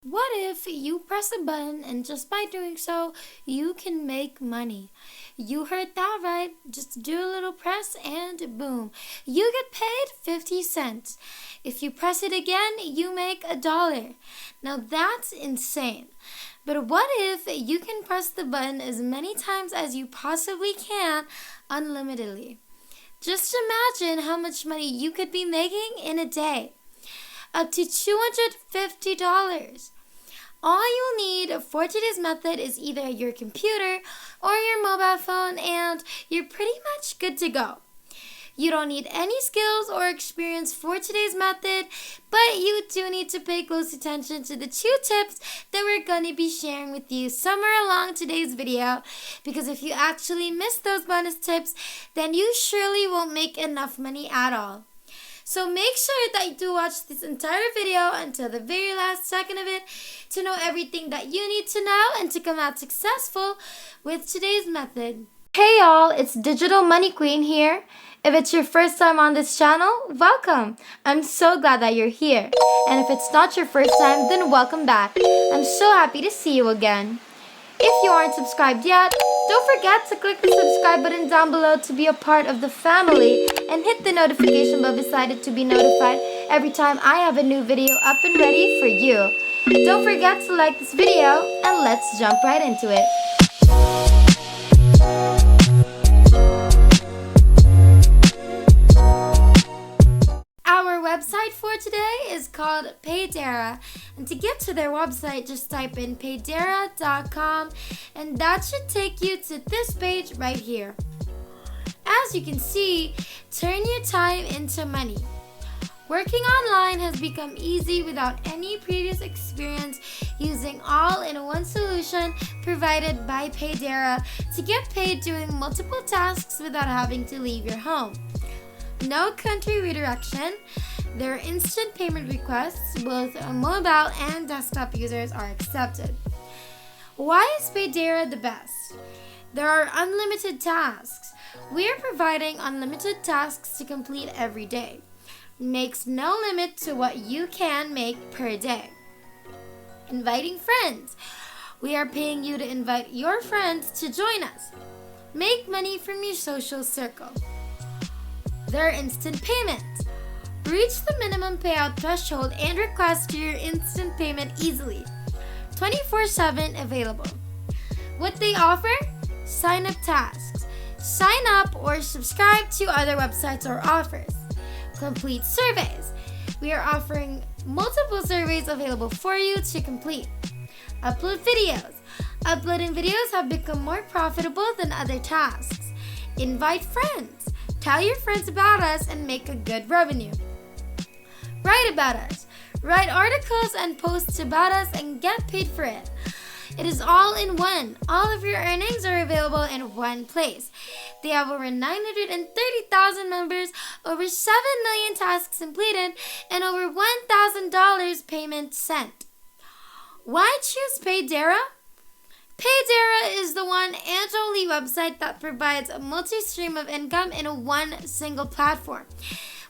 What if you press a button and just by doing so, you can make money? You heard that right. Just do a little press and boom, you get paid 50 cents. If you press it again, you make $1. Now that's insane. But what if you can press the button as many times as you possibly can unlimitedly? Just imagine how much money you could be making in a day. Up to $250. All you'll need for today's method is either your computer or your mobile phone, and you're pretty much good to go. You don't need any skills or experience for today's method, but you do need to pay close attention to the 2 tips that we're going to be sharing with you somewhere along today's video, because if you actually miss those bonus tips, then you surely won't make enough money at all. So make sure that you do watch this entire video until the very last second of it to know everything that you need to know and to come out successful with today's method. Hey y'all, it's Digital Money Queen here. If it's your first time on this channel, welcome. I'm so glad that you're here. And if it's not your first time, then welcome back. I'm so happy to see you again. If you aren't subscribed yet, don't forget to click the subscribe button down below to be a part of the family and hit the notification bell beside it to be notified every time I have a new video up and ready for you. Don't forget to like this video and let's jump right into it. Our website for today is called Paydara, and to get to their website, just type in paydara.com, and that should take you to this page right here. As you can see, turn your time into money. Working online has become easy without any previous experience using all-in-one solution provided by Paydara to get paid doing multiple tasks without having to leave your home. No country redirection. Their instant payment requests, both mobile and desktop users, are accepted. Why is Paydara the best? There are unlimited tasks. We are providing unlimited tasks to complete every day. Makes no limit to what you can make per day. Inviting friends. We are paying you to invite your friends to join us. Make money from your social circle. Their instant payment. Reach the minimum payout threshold and request your instant payment easily. 24/7 available. What they offer? Sign up tasks. Sign up or subscribe to other websites or offers. Complete surveys. We are offering multiple surveys available for you to complete. Upload videos. Uploading videos have become more profitable than other tasks. Invite friends. Tell your friends about us and make a good revenue. Write about us. Write articles and posts about us and get paid for it. It is all in one. All of your earnings are available in one place. They have over 930,000 members, over 7 million tasks completed, and over $1,000 payment sent. Why choose Paydara? Paydara is the one and only website that provides a multi-stream of income in one single platform,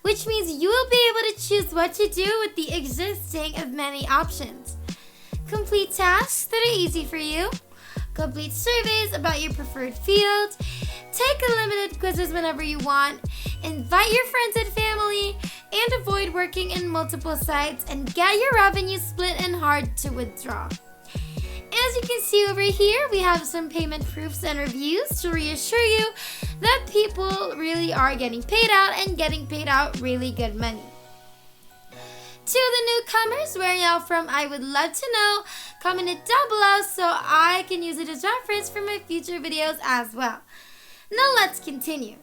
which means you will be able to choose what to do with the existing of many options. Complete tasks that are easy for you. Complete surveys about your preferred fields. Take unlimited quizzes whenever you want. Invite your friends and family, and avoid working in multiple sites and get your revenue split and hard to withdraw. As you can see over here, we have some payment proofs and reviews to reassure you that people really are getting paid out and getting paid out really good money. To the newcomers, where y'all from, I would love to know. Comment it down below so I can use it as reference for my future videos as well. Now let's continue.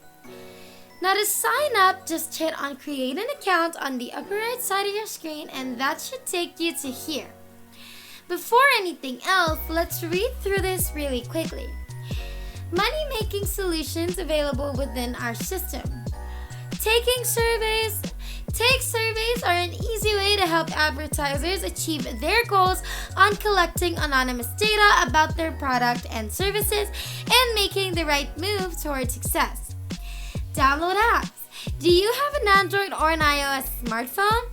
Now to sign up, just hit on create an account on the upper right side of your screen, and that should take you to here. Before anything else, let's read through this really quickly. Money-making solutions available within our system. Taking surveys. Take surveys are an easy way to help advertisers achieve their goals on collecting anonymous data about their product and services and making the right move toward success. Download apps. Do you have an Android or an iOS smartphone?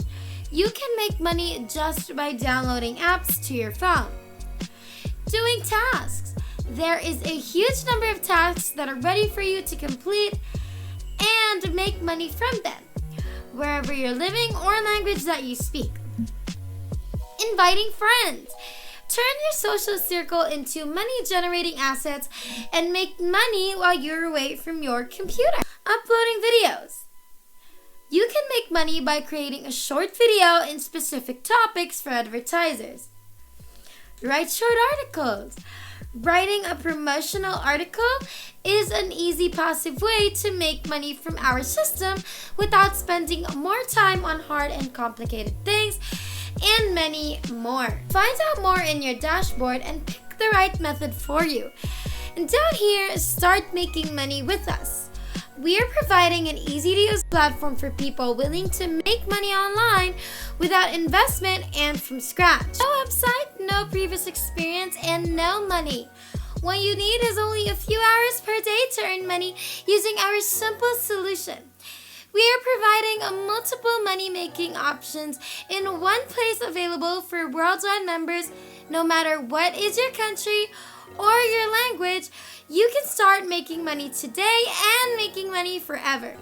You can make money just by downloading apps to your phone. Doing tasks. There is a huge number of tasks that are ready for you to complete and make money from them, wherever you're living or language that you speak. Inviting friends. Turn your social circle into money-generating assets and make money while you're away from your computer. Uploading videos. You can make money by creating a short video in specific topics for advertisers. Write short articles. Writing a promotional article is an easy passive way to make money from our system without spending more time on hard and complicated things, and many more. Find out more in your dashboard and pick the right method for you. And down here, start making money with us. We are providing an easy-to-use platform for people willing to make money online without investment and from scratch. No website, no previous experience, and no money. What you need is only a few hours per day to earn money using our simple solution. We are providing multiple money-making options in one place available for worldwide members. No matter what is your country or your language, you can start making money today and making money forever.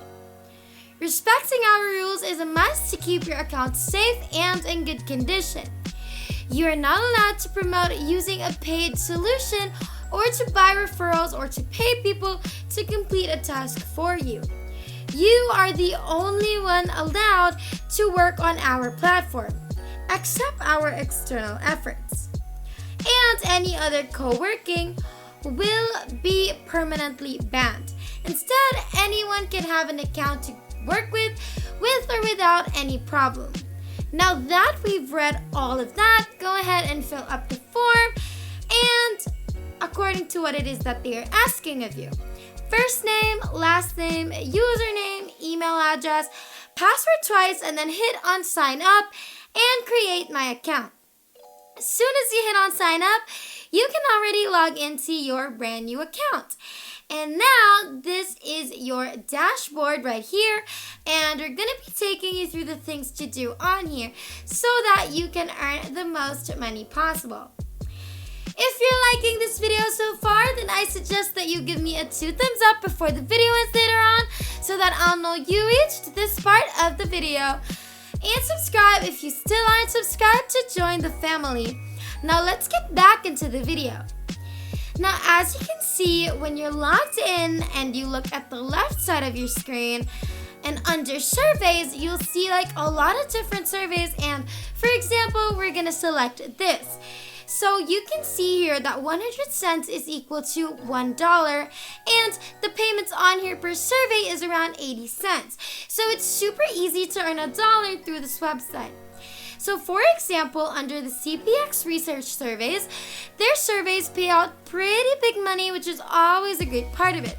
Respecting our rules is a must to keep your account safe and in good condition. You are not allowed to promote using a paid solution or to buy referrals or to pay people to complete a task for you. You are the only one allowed to work on our platform, except our external efforts. And any other co-working will be permanently banned. Instead, anyone can have an account to work with or without any problem. Now that we've read all of that, go ahead and fill up the form and according to what it is that they are asking of you. First name, last name, username, email address, password twice, and then hit on sign up and create my account. As soon as you hit on sign up, you can already log into your brand new account. And now this is your dashboard right here, and we're going to be taking you through the things to do on here so that you can earn the most money possible. If you're liking this video so far, then I suggest that you give me a 2 thumbs up before the video ends later on so that I'll know you reached this part of the video. And subscribe if you still aren't subscribed to join the family. Now let's get back into the video. Now as you can see, when you're logged in and you look at the left side of your screen and under surveys, you'll see like a lot of different surveys, and for example, we're gonna select this. So you can see here that 100 cents is equal to $1, and the payments on here per survey is around 80 cents. So it's super easy to earn $1 through this website. So for example, under the CPX research surveys, their surveys pay out pretty big money, which is always a great part of it.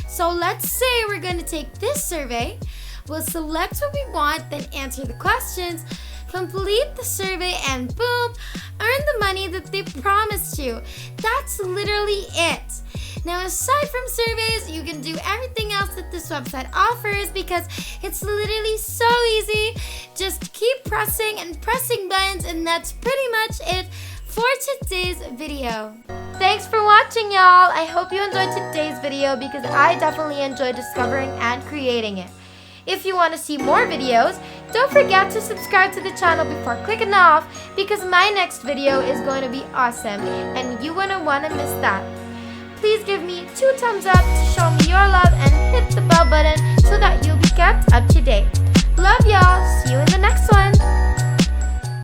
So let's say we're going to take this survey. We'll select what we want, then answer the questions, complete the survey, and boom, earn the money that they promised you. That's literally it. Now, aside from surveys, you can do everything else that this website offers because it's literally so easy. Just keep pressing and pressing buttons, and that's pretty much it for today's video. Thanks for watching, y'all. I hope you enjoyed today's video because I definitely enjoyed discovering and creating it. If you want to see more videos, don't forget to subscribe to the channel before clicking off because my next video is going to be awesome and you wouldn't want to miss that. Please give me 2 thumbs up to show me your love.